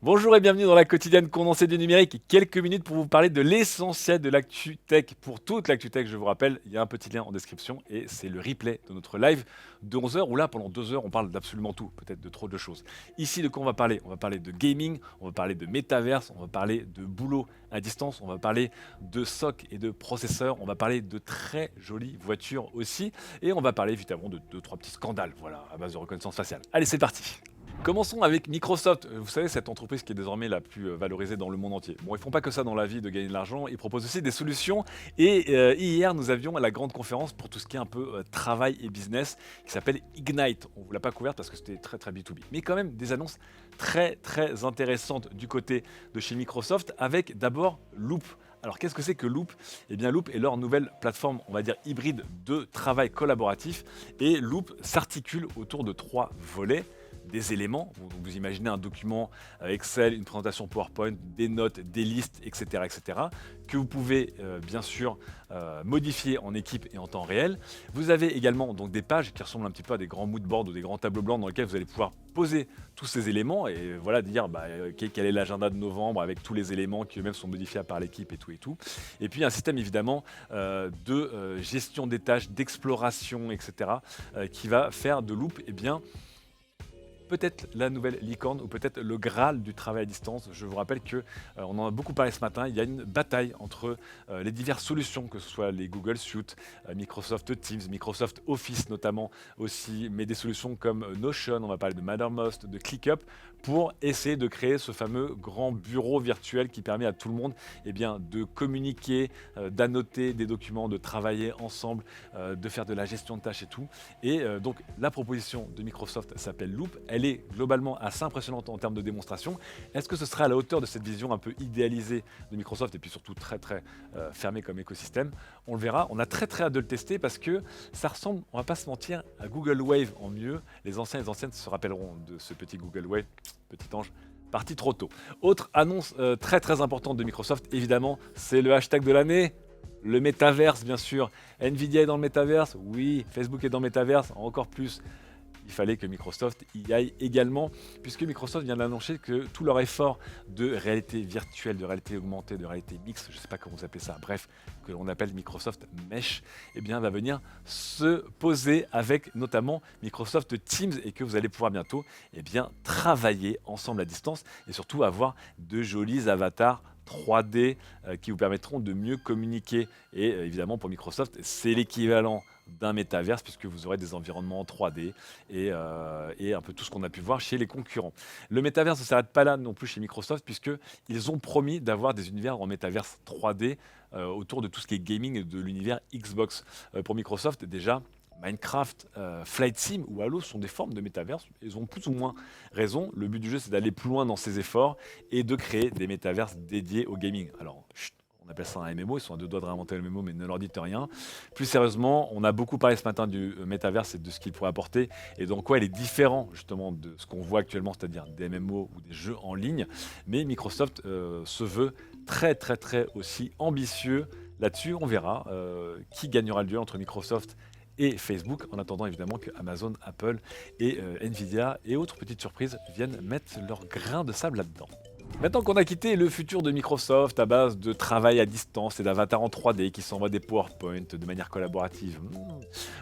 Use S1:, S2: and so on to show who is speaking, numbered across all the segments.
S1: Bonjour et bienvenue dans la quotidienne condensée du numérique. Quelques minutes pour vous parler de l'essentiel de l'actu tech. Pour toute l'actu tech, je vous rappelle, il y a un petit lien en description et c'est le replay de notre live de 11 heures où là, pendant 2 heures, on parle d'absolument tout, peut-être de trop de choses. Ici, de quoi on va parler? On va parler de gaming, on va parler de métaverse, on va parler de boulot à distance, on va parler de SOC et de processeurs, on va parler de très jolies voitures aussi et on va parler évidemment de 2-3 petits scandales, voilà, à base de reconnaissance faciale. Allez, c'est parti! Commençons avec Microsoft. Vous savez, cette entreprise qui est désormais la plus valorisée dans le monde entier. Bon, ils font pas que ça dans la vie de gagner de l'argent, ils proposent aussi des solutions. Et hier, nous avions la grande conférence pour tout ce qui est un peu travail et business qui s'appelle Ignite. On vous l'a pas couverte parce que c'était très très B2B. Mais quand même des annonces très très intéressantes du côté de chez Microsoft avec d'abord Loop. Alors qu'est-ce que c'est que Loop? Eh bien Loop est leur nouvelle plateforme, on va dire hybride de travail collaboratif. Et Loop s'articule autour de 3 volets des éléments. Vous imaginez un document Excel, une présentation PowerPoint, des notes, des listes, etc., que vous pouvez bien sûr modifier en équipe et en temps réel. Vous avez également donc des pages qui ressemblent un petit peu à des grands mood boards ou des grands tableaux blancs dans lesquels vous allez pouvoir poser tous ces éléments et voilà dire quel est l'agenda de novembre avec tous les éléments qui eux-mêmes sont modifiables par l'équipe et tout et tout. Et puis un système évidemment de gestion des tâches, d'exploration, etc., qui va faire de Loop peut-être la nouvelle licorne ou peut-être le Graal du travail à distance. Je vous rappelle que on en a beaucoup parlé ce matin. Il y a une bataille entre les diverses solutions, que ce soit les Google Suite, Microsoft Teams, Microsoft Office notamment aussi, mais des solutions comme Notion, on va parler de Mattermost, de ClickUp, pour essayer de créer ce fameux grand bureau virtuel qui permet à tout le monde de communiquer, d'annoter des documents, de travailler ensemble, de faire de la gestion de tâches et tout. Et donc la proposition de Microsoft s'appelle Loop. Elle est globalement assez impressionnante en termes de démonstration. Est-ce que ce sera à la hauteur de cette vision un peu idéalisée de Microsoft et puis surtout très très fermée comme écosystème? On le verra. On a très très hâte de le tester parce que ça ressemble, on va pas se mentir, à Google Wave en mieux. Les anciens et les anciennes se rappelleront de ce petit Google Wave, petit ange parti trop tôt. Autre annonce très très importante de Microsoft, évidemment, c'est le hashtag de l'année. Le métaverse, bien sûr. Nvidia est dans le métaverse. Oui, Facebook est dans le métaverse. Encore plus, il fallait que Microsoft y aille également, puisque Microsoft vient d'annoncer que tout leur effort de réalité virtuelle, de réalité augmentée, de réalité mixte, je ne sais pas comment vous appelez ça, bref, que l'on appelle Microsoft Mesh, va venir se poser avec notamment Microsoft Teams et que vous allez pouvoir bientôt travailler ensemble à distance et surtout avoir de jolis avatars 3D qui vous permettront de mieux communiquer. Et évidemment, pour Microsoft, c'est l'équivalent d'un métaverse puisque vous aurez des environnements en 3D et un peu tout ce qu'on a pu voir chez les concurrents. Le métaverse ne s'arrête pas là non plus chez Microsoft puisqu'ils ont promis d'avoir des univers en métaverse 3D autour de tout ce qui est gaming et de l'univers Xbox. Pour Microsoft, déjà, Minecraft, Flight Sim ou Halo sont des formes de métaverse. Ils ont plus ou moins raison. Le but du jeu, c'est d'aller plus loin dans ces efforts et de créer des métaverses dédiés au gaming. Alors, chut, on appelle ça un MMO. Ils sont à 2 doigts de réinventer le MMO, mais ne leur dites rien. Plus sérieusement, on a beaucoup parlé ce matin du métaverse et de ce qu'il pourrait apporter et dans quoi il est différent justement de ce qu'on voit actuellement, c'est-à-dire des MMO ou des jeux en ligne. Mais Microsoft se veut très très très aussi ambitieux là-dessus. On verra qui gagnera le duel entre Microsoft et Facebook, en attendant évidemment que Amazon, Apple et Nvidia et autres petites surprises viennent mettre leur grain de sable là-dedans. Maintenant qu'on a quitté le futur de Microsoft à base de travail à distance et d'avatars en 3D qui s'envoient des PowerPoint de manière collaborative,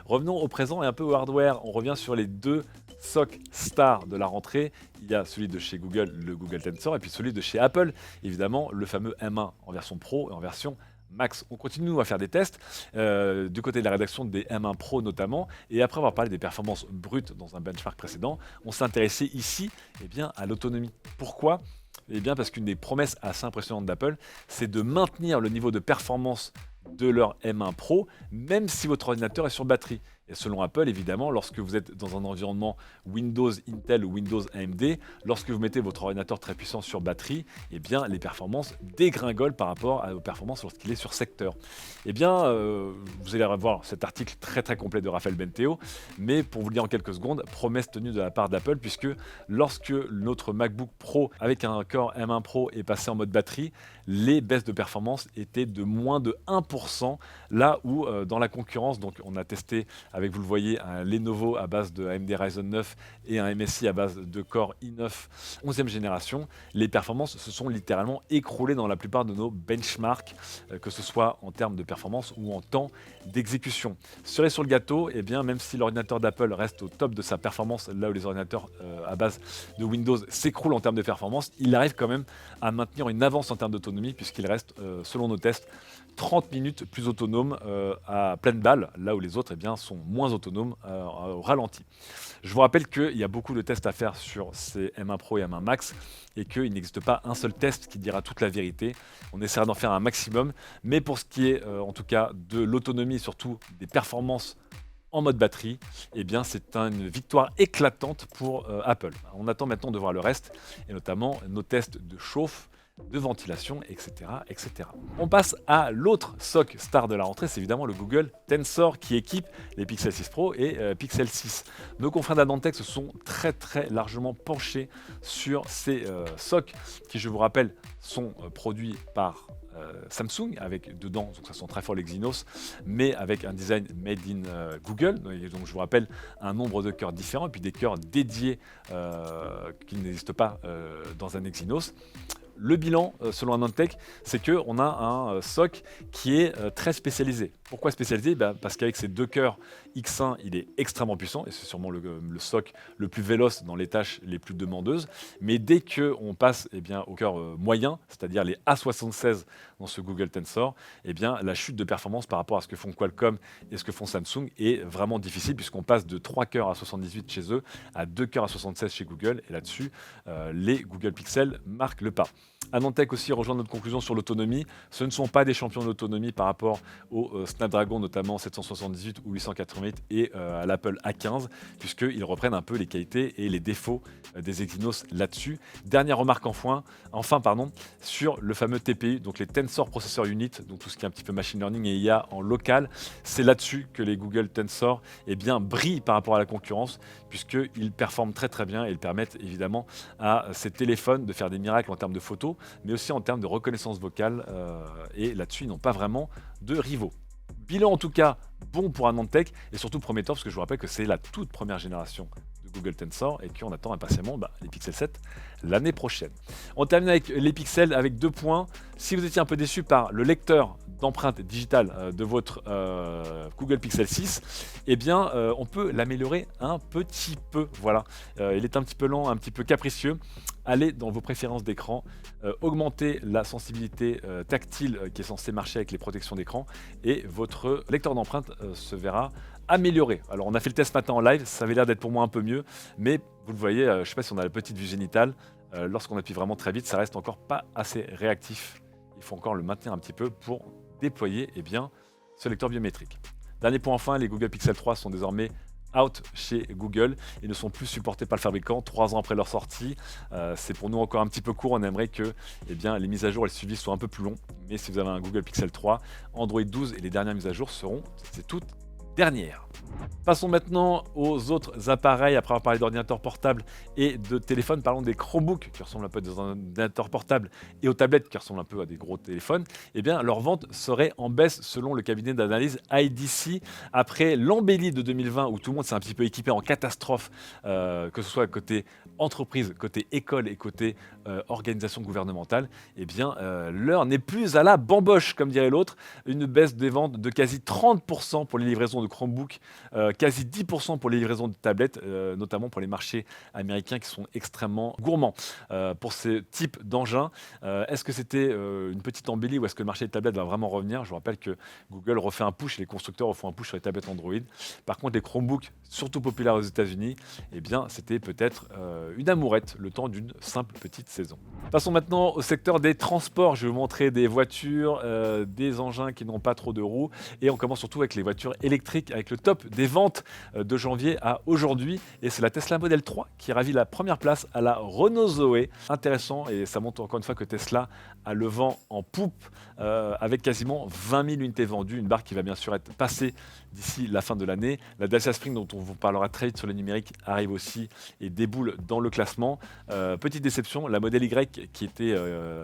S1: revenons au présent et un peu au hardware. On revient sur les 2 SOC stars de la rentrée. Il y a celui de chez Google, le Google Tensor, et puis celui de chez Apple, évidemment le fameux M1 en version Pro et en version Max. On continue à faire des tests du côté de la rédaction des M1 Pro notamment, et après avoir parlé des performances brutes dans un benchmark précédent, on s'est intéressé ici à l'autonomie. Pourquoi? Parce qu'une des promesses assez impressionnantes d'Apple, c'est de maintenir le niveau de performance de leur M1 Pro, même si votre ordinateur est sur batterie. Et selon Apple, évidemment, lorsque vous êtes dans un environnement Windows Intel ou Windows AMD, lorsque vous mettez votre ordinateur très puissant sur batterie, les performances dégringolent par rapport aux performances lorsqu'il est sur secteur. Vous allez revoir cet article très très complet de Raphaël Benteo, mais pour vous le dire en quelques secondes, promesse tenue de la part d'Apple, puisque lorsque notre MacBook Pro avec un Core M1 Pro est passé en mode batterie, les baisses de performance étaient de moins de 1%, là où dans la concurrence, donc on a testé avec, vous le voyez, un Lenovo à base de AMD Ryzen 9 et un MSI à base de Core i9 11e génération, les performances se sont littéralement écroulées dans la plupart de nos benchmarks, que ce soit en termes de performance ou en temps d'exécution. Cerise sur le gâteau, eh bien, même si l'ordinateur d'Apple reste au top de sa performance, là où les ordinateurs à base de Windows s'écroulent en termes de performance, il arrive quand même à maintenir une avance en termes d'autonomie, puisqu'il reste, selon nos tests, 30 minutes plus autonome à pleine balle, là où les autres, eh bien, sont moins autonomes au ralenti. Je vous rappelle qu'il y a beaucoup de tests à faire sur ces M1 Pro et M1 Max et qu'il n'existe pas un seul test qui dira toute la vérité. On essaiera d'en faire un maximum, mais pour ce qui est en tout cas de l'autonomie et surtout des performances en mode batterie, eh bien c'est une victoire éclatante pour Apple. On attend maintenant de voir le reste, et notamment nos tests de chauffe, de ventilation, etc., etc. On passe à l'autre SoC star de la rentrée, c'est évidemment le Google Tensor qui équipe les Pixel 6 Pro et Pixel 6. Nos confrères d'Advantech se sont très largement penchés sur ces SoC qui, je vous rappelle, sont produits par Samsung, avec dedans, donc ça sent très fort l'Exynos, mais avec un design made in Google, et donc je vous rappelle un nombre de cœurs différents, et puis des cœurs dédiés qui n'existent pas dans un Exynos. Le bilan, selon Advantech, c'est qu'on a un SoC qui est très spécialisé. Pourquoi spécialisé? Parce qu'avec ses deux cœurs X1, il est extrêmement puissant, et c'est sûrement le SoC le plus véloce dans les tâches les plus demandeuses. Mais dès qu'on passe au cœur moyen, c'est-à-dire les A76 dans ce Google Tensor, la chute de performance par rapport à ce que font Qualcomm et ce que font Samsung est vraiment difficile, puisqu'on passe de 3 cœurs à 78 chez eux à 2 cœurs à 76 chez Google, et là-dessus, les Google Pixel marquent le pas. Advantech aussi rejoint notre conclusion sur l'autonomie. Ce ne sont pas des champions d'autonomie par rapport au Snapdragon, notamment 778 ou 888 et à l'Apple A15, puisqu'ils reprennent un peu les qualités et les défauts des Exynos là-dessus. Dernière remarque enfin, sur le fameux TPU, donc les Tensor Processor Unit, donc tout ce qui est un petit peu machine learning et IA en local. C'est là-dessus que les Google Tensor brillent par rapport à la concurrence, puisqu'ils performent très bien et ils permettent évidemment à ces téléphones de faire des miracles en termes de photos, mais aussi en termes de reconnaissance vocale, et là-dessus, ils n'ont pas vraiment de rivaux. Bilan en tout cas bon pour Advantech, et surtout prometteur, parce que je vous rappelle que c'est la toute première génération de Google Tensor et qu'on attend impatiemment les Pixel 7 l'année prochaine. On termine avec les Pixels avec 2 points. Si vous étiez un peu déçu par le lecteur d'empreintes digitales de votre Google Pixel 6, on peut l'améliorer un petit peu. Voilà, il est un petit peu lent, un petit peu capricieux. Allez dans vos préférences d'écran, augmentez la sensibilité tactile qui est censée marcher avec les protections d'écran, et votre lecteur d'empreintes se verra amélioré. Alors on a fait le test matin en live, ça avait l'air d'être pour moi un peu mieux, mais vous le voyez, je ne sais pas si on a la petite vue génitale, lorsqu'on appuie vraiment très vite, ça reste encore pas assez réactif. Il faut encore le maintenir un petit peu pour déployer ce lecteur biométrique. Dernier point enfin, les Google Pixel 3 sont désormais out chez Google et ne sont plus supportés par le fabricant 3 ans après leur sortie. C'est pour nous encore un petit peu court, on aimerait que les mises à jour et le suivi soient un peu plus longs, mais si vous avez un Google Pixel 3, Android 12 et les dernières mises à jour seront toutes dernières. Passons maintenant aux autres appareils. Après avoir parlé d'ordinateurs portables et de téléphones, parlons des Chromebooks qui ressemblent un peu à des ordinateurs portables et aux tablettes qui ressemblent un peu à des gros téléphones. Leur vente serait en baisse selon le cabinet d'analyse IDC après l'embellie de 2020 où tout le monde s'est un petit peu équipé en catastrophe, que ce soit côté entreprise, côté école et côté organisation gouvernementale. L'heure n'est plus à la bamboche, comme dirait l'autre. Une baisse des ventes de quasi 30% pour les livraisons de Chromebook, quasi 10% pour les livraisons de tablettes, notamment pour les marchés américains qui sont extrêmement gourmands pour ce type d'engin. Est-ce que c'était une petite embellie ou est-ce que le marché des tablettes va vraiment revenir? Je vous rappelle que Google refait un push, les constructeurs refont un push sur les tablettes Android. Par contre, les Chromebooks, surtout populaires aux États-Unis, c'était peut-être une amourette, le temps d'une simple petite saison. Passons maintenant au secteur des transports. Je vais vous montrer des voitures, des engins qui n'ont pas trop de roues, et on commence surtout avec les voitures électriques, avec le top des ventes de janvier à aujourd'hui, et c'est la Tesla Model 3 qui ravit la première place à la Renault Zoé. Intéressant, et ça montre encore une fois que Tesla a le vent en poupe, avec quasiment 20 000 unités vendues, une barre qui va bien sûr être passée d'ici la fin de l'année. La Dacia Spring, dont on vous parlera très vite sur le numérique, arrive aussi et déboule dans le classement. Petite déception, la Model Y numérique qui était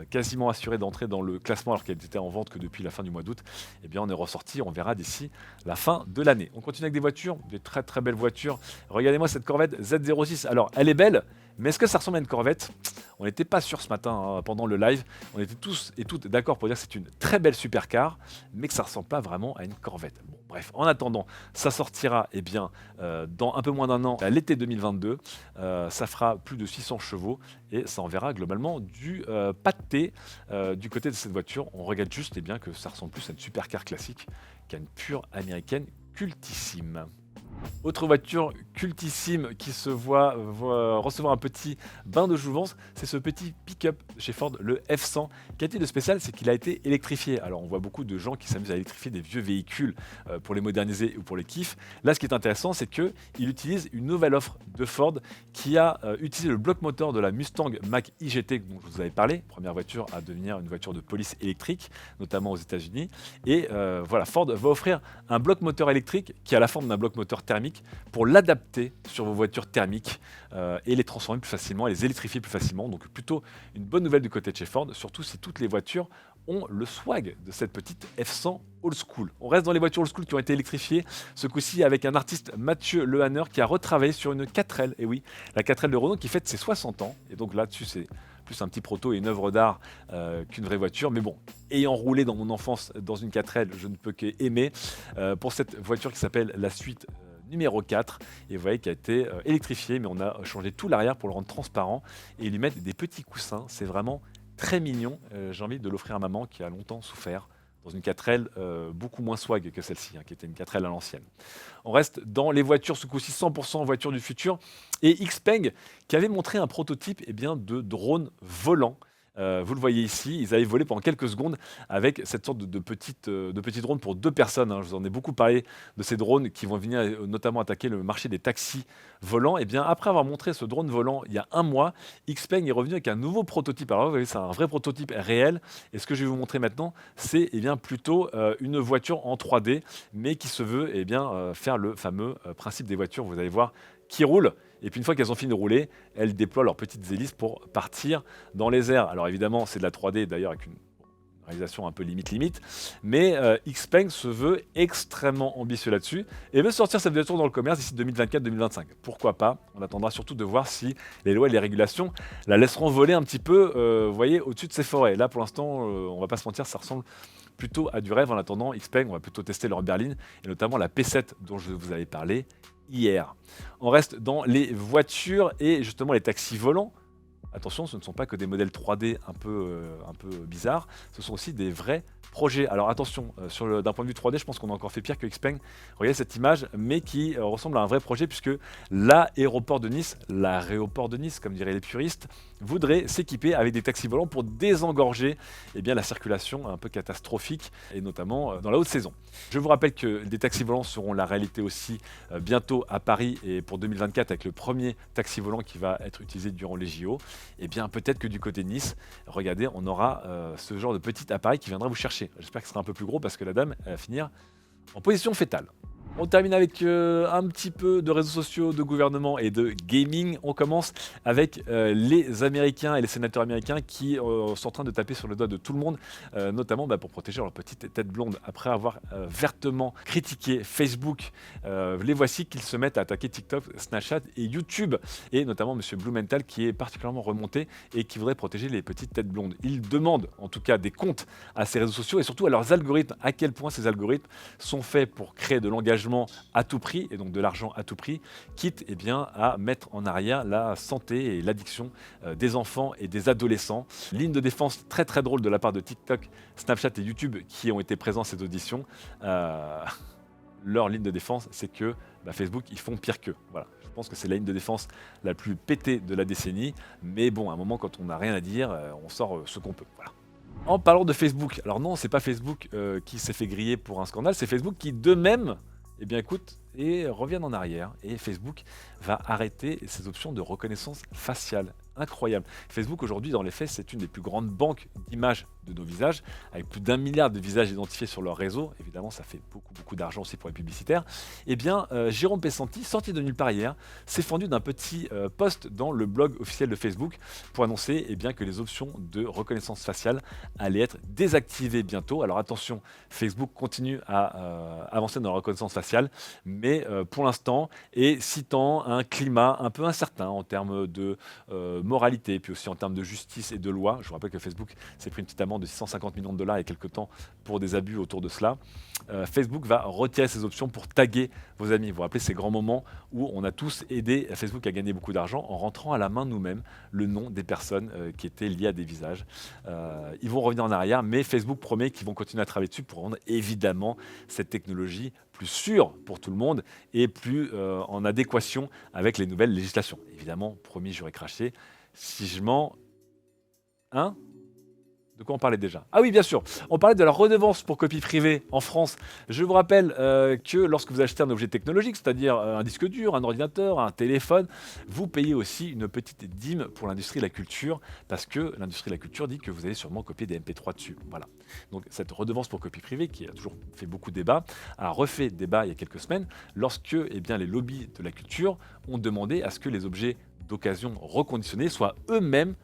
S1: quasiment assurée d'entrer dans le classement alors qu'elle était en vente que depuis la fin du mois d'août, eh bien on est ressorti, on verra d'ici la fin de l'année. On continue avec des voitures, des très très belles voitures. Regardez-moi cette Corvette Z06. Alors elle est belle, mais est-ce que ça ressemble à une Corvette? On n'était pas sûr ce matin pendant le live. On était tous et toutes d'accord pour dire que c'est une très belle supercar, mais que ça ne ressemble pas vraiment à une Corvette. Bon, bref, en attendant, ça sortira eh bien, dans un peu moins d'un an, à l'été 2022. Ça fera plus de 600 chevaux et ça enverra globalement du pâté du côté de cette voiture. On regarde juste eh bien, que ça ressemble plus à une supercar classique qu'à une pure américaine cultissime. Autre voiture cultissime qui se voit recevoir un petit bain de jouvence, c'est ce petit pick-up chez Ford, le F100. Qu'a-t-il de spécial? C'est qu'il a été électrifié. Alors on voit beaucoup de gens qui s'amusent à électrifier des vieux véhicules pour les moderniser ou pour les kiffs. Là ce qui est intéressant, c'est qu'il utilise une nouvelle offre de Ford qui a utilisé le bloc moteur de la Mustang Mach-E GT dont je vous avais parlé, première voiture à devenir une voiture de police électrique, notamment aux États-Unis. Et voilà, Ford va offrir un bloc moteur électrique qui a la forme d'un bloc moteur thermique pour l'adapter sur vos voitures thermiques et les transformer plus facilement, et les électrifier plus facilement. Donc plutôt une bonne nouvelle du côté de chez Ford, surtout si toutes les voitures ont le swag de cette petite F100 old school. On reste dans les voitures old school qui ont été électrifiées, ce coup-ci avec un artiste Mathieu Lehanner qui a retravaillé sur une 4L, et oui, la 4L de Renault qui fête ses 60 ans, et donc là-dessus c'est plus un petit proto et une œuvre d'art qu'une vraie voiture. Mais bon, ayant roulé dans mon enfance dans une 4L, je ne peux qu'aimer pour cette voiture qui s'appelle la suite numéro 4, et vous voyez qui a été électrifiée, mais on a changé tout l'arrière pour le rendre transparent et lui mettre des petits coussins. C'est vraiment très mignon. J'ai envie de l'offrir à maman qui a longtemps souffert dans une 4L beaucoup moins swag que celle-ci, qui était une 4L à l'ancienne. On reste dans les voitures, ce coup-ci 100% voitures du futur, et Xpeng qui avait montré un prototype eh bien, de drone volant. Vous le voyez ici, ils avaient volé pendant quelques secondes avec cette sorte de petite drone pour 2 personnes. Je vous en ai beaucoup parlé de ces drones qui vont venir notamment attaquer le marché des taxis volants. Et bien après avoir montré ce drone volant il y a un mois, Xpeng est revenu avec un nouveau prototype. Alors vous voyez, c'est un vrai prototype réel. Et ce que je vais vous montrer maintenant, c'est eh bien, plutôt une voiture en 3D, mais qui se veut eh bien, faire le fameux principe des voitures, vous allez voir, qui roulent. Et puis une fois qu'elles ont fini de rouler, elles déploient leurs petites hélices pour partir dans les airs. Alors évidemment, c'est de la 3D d'ailleurs avec une réalisation un peu limite, mais Xpeng se veut extrêmement ambitieux là-dessus et veut sortir cette voiture dans le commerce d'ici 2024-2025. Pourquoi pas? On attendra surtout de voir si les lois et les régulations la laisseront voler un petit peu, vous voyez, au-dessus de ces forêts. Là, pour l'instant, on va pas se mentir, ça ressemble plutôt à du rêve. En attendant, Xpeng, on va plutôt tester leur berline et notamment la P7 dont je vous avais parlé hier. On reste dans les voitures et justement les taxis volants. Attention, ce ne sont pas que des modèles 3D un peu bizarres, ce sont aussi des vrais projets. Alors attention, d'un point de vue 3D, je pense qu'on a encore fait pire que Xpeng. Regardez cette image, mais qui ressemble à un vrai projet, puisque l'aéroport de Nice, comme diraient les puristes, voudrait s'équiper avec des taxis volants pour désengorger eh bien, la circulation un peu catastrophique, et notamment dans la haute saison. Je vous rappelle que des taxis volants seront la réalité aussi bientôt à Paris, et pour 2024, avec le premier taxi volant qui va être utilisé durant les JO. Eh bien, peut-être que du côté de Nice, regardez, on aura ce genre de petit appareil qui viendra vous chercher. J'espère que ce sera un peu plus gros parce que la dame, elle va finir en position fétale. On termine avec un petit peu de réseaux sociaux, de gouvernement et de gaming. On commence avec les Américains et les sénateurs américains qui sont en train de taper sur le doigt de tout le monde, notamment pour protéger leur petite tête blonde. Après avoir vertement critiqué Facebook, les voici qu'ils se mettent à attaquer TikTok, Snapchat et YouTube, et notamment M. Blumenthal qui est particulièrement remonté et qui voudrait protéger les petites têtes blondes. Ils demandent en tout cas des comptes à ces réseaux sociaux et surtout à leurs algorithmes, à quel point ces algorithmes sont faits pour créer de l'engagement à tout prix, et donc de l'argent à tout prix, quitte eh bien, à mettre en arrière la santé et l'addiction des enfants et des adolescents. Ligne de défense très très drôle de la part de TikTok, Snapchat et YouTube qui ont été présents à cette audition. Leur ligne de défense, c'est que Facebook, ils font pire qu'eux. Voilà. Je pense que c'est la ligne de défense la plus pétée de la décennie, mais bon, à un moment, quand on n'a rien à dire, on sort ce qu'on peut. Voilà. En parlant de Facebook, alors non, c'est pas Facebook qui s'est fait griller pour un scandale, c'est Facebook qui d'eux-mêmes eh bien écoute, et reviennent en arrière, et Facebook va arrêter ses options de reconnaissance faciale. incroyable. Facebook aujourd'hui, dans les faits, c'est une des plus grandes banques d'images de nos visages, avec plus d'1 milliard de visages identifiés sur leur réseau. Évidemment, ça fait beaucoup d'argent aussi pour les publicitaires. Eh bien, Jérôme Pessanti, sorti de nulle part hier, s'est fendu d'un petit post dans le blog officiel de Facebook pour annoncer eh bien, que les options de reconnaissance faciale allaient être désactivées bientôt. Alors attention, Facebook continue à avancer dans la reconnaissance faciale, mais pour l'instant, et citant un climat un peu incertain en termes de moralité, puis aussi en termes de justice et de loi. Je vous rappelle que Facebook s'est pris une petite amende de 650 millions de dollars il y a quelques temps pour des abus autour de cela. Facebook va retirer ses options pour taguer vos amis. Vous vous rappelez ces grands moments où on a tous aidé Facebook à gagner beaucoup d'argent en rentrant à la main nous-mêmes le nom des personnes qui étaient liées à des visages. Ils vont revenir en arrière, mais Facebook promet qu'ils vont continuer à travailler dessus pour rendre évidemment cette technologie plus sûre pour tout le monde et plus en adéquation avec les nouvelles législations. Évidemment, promis, j'aurais craché. Si je mens... Hein ? De quoi on parlait déjà? Ah oui, bien sûr, on parlait de la redevance pour copie privée en France. Je vous rappelle que lorsque vous achetez un objet technologique, c'est-à-dire un disque dur, un ordinateur, un téléphone, vous payez aussi une petite dîme pour l'industrie de la culture, parce que l'industrie de la culture dit que vous allez sûrement copier des MP3 dessus. Voilà. Donc cette redevance pour copie privée, qui a toujours fait beaucoup de débats, a refait débat il y a quelques semaines, lorsque eh bien, les lobbies de la culture ont demandé à ce que les objets d'occasion reconditionnés soient eux-mêmes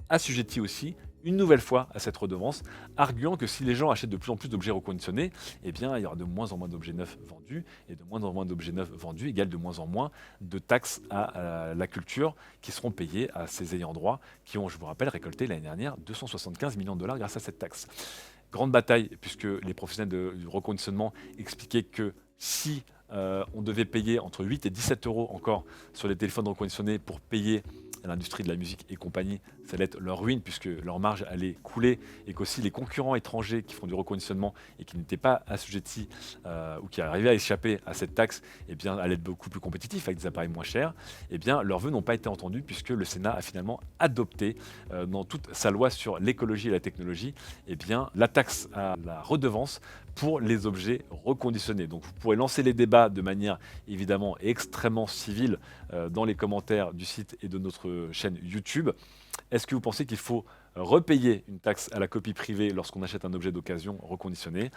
S1: assujettis aussi une nouvelle fois à cette redevance, arguant que si les gens achètent de plus en plus d'objets reconditionnés, eh bien, il y aura de moins en moins d'objets neufs vendus, et de moins en moins d'objets neufs vendus égale de moins en moins de taxes à la culture qui seront payées à ces ayants droit, qui ont, je vous rappelle, récolté l'année dernière 275 millions de dollars grâce à cette taxe. Grande bataille, puisque les professionnels du reconditionnement expliquaient que si on devait payer entre 8 et 17 euros encore sur les téléphones reconditionnés pour payer à l'industrie de la musique et compagnie, ça allait être leur ruine puisque leur marge allait couler et qu'aussi les concurrents étrangers qui font du reconditionnement et qui n'étaient pas assujettis ou qui arrivaient à échapper à cette taxe, eh bien, allaient être beaucoup plus compétitifs avec des appareils moins chers. Eh bien, leurs vœux n'ont pas été entendus puisque le Sénat a finalement adopté dans toute sa loi sur l'écologie et la technologie, eh bien, la taxe à la redevance pour les objets reconditionnés. Donc vous pourrez lancer les débats de manière évidemment extrêmement civile dans les commentaires du site et de notre chaîne YouTube. Est-ce que vous pensez qu'il faut repayer une taxe à la copie privée lorsqu'on achète un objet d'occasion reconditionné?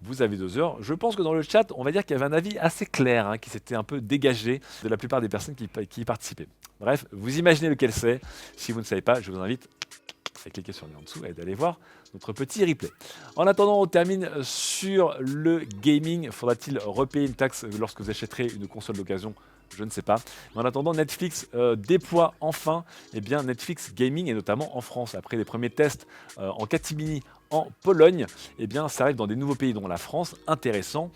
S1: Vous avez 2 heures. Je pense que dans le chat, on va dire qu'il y avait un avis assez clair qui s'était un peu dégagé de la plupart des personnes qui y participaient. Bref, vous imaginez lequel c'est. Si vous ne savez pas, je vous invite à cliquer sur le lien en dessous et d'aller voir notre petit replay. En attendant, on termine sur le gaming. Faudra-t-il repayer une taxe lorsque vous achèterez une console d'occasion? Je ne sais pas. Mais en attendant, Netflix déploie enfin Netflix Gaming, et notamment en France. Après les premiers tests en catimini en Pologne, ça arrive dans des nouveaux pays dont la France. Intéressant.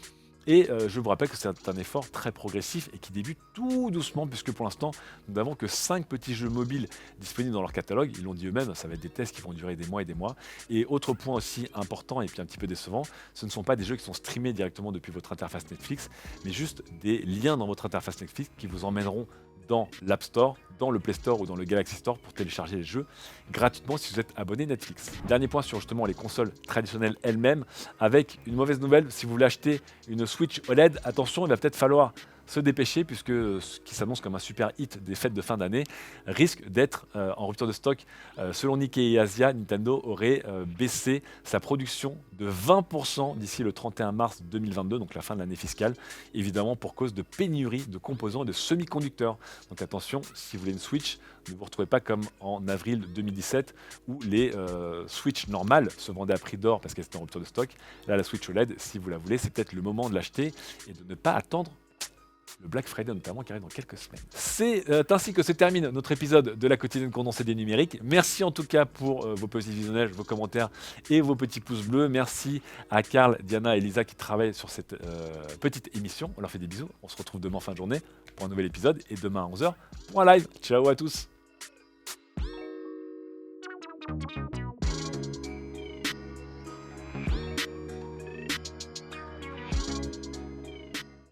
S1: Et je vous rappelle que c'est un effort très progressif et qui débute tout doucement, puisque pour l'instant, nous n'avons que 5 petits jeux mobiles disponibles dans leur catalogue. Ils l'ont dit eux-mêmes, ça va être des tests qui vont durer des mois et des mois. Et autre point aussi important et puis un petit peu décevant, ce ne sont pas des jeux qui sont streamés directement depuis votre interface Netflix, mais juste des liens dans votre interface Netflix qui vous emmèneront dans l'App Store, dans le Play Store ou dans le Galaxy Store pour télécharger les jeux gratuitement si vous êtes abonné Netflix. Dernier point sur justement les consoles traditionnelles elles-mêmes, avec une mauvaise nouvelle, si vous voulez acheter une Switch OLED, attention, il va peut-être falloir se dépêcher puisque ce qui s'annonce comme un super hit des fêtes de fin d'année risque d'être en rupture de stock. Selon Nikkei et Asia, Nintendo aurait baissé sa production de 20% d'ici le 31 mars 2022, donc la fin de l'année fiscale, évidemment pour cause de pénurie de composants et de semi-conducteurs. Donc attention, si vous voulez une Switch, ne vous retrouvez pas comme en avril 2017 où les Switch normales se vendaient à prix d'or parce qu'elles étaient en rupture de stock. Là, la Switch OLED, si vous la voulez, c'est peut-être le moment de l'acheter et de ne pas attendre le Black Friday notamment qui arrive dans quelques semaines. C'est ainsi que se termine notre épisode de la quotidienne condensée des numériques. Merci en tout cas pour vos petits visionnages, vos commentaires et vos petits pouces bleus. Merci à Karl, Diana et Lisa qui travaillent sur cette petite émission. On leur fait des bisous. On se retrouve demain fin de journée pour un nouvel épisode et demain à 11h pour un live. Ciao à tous.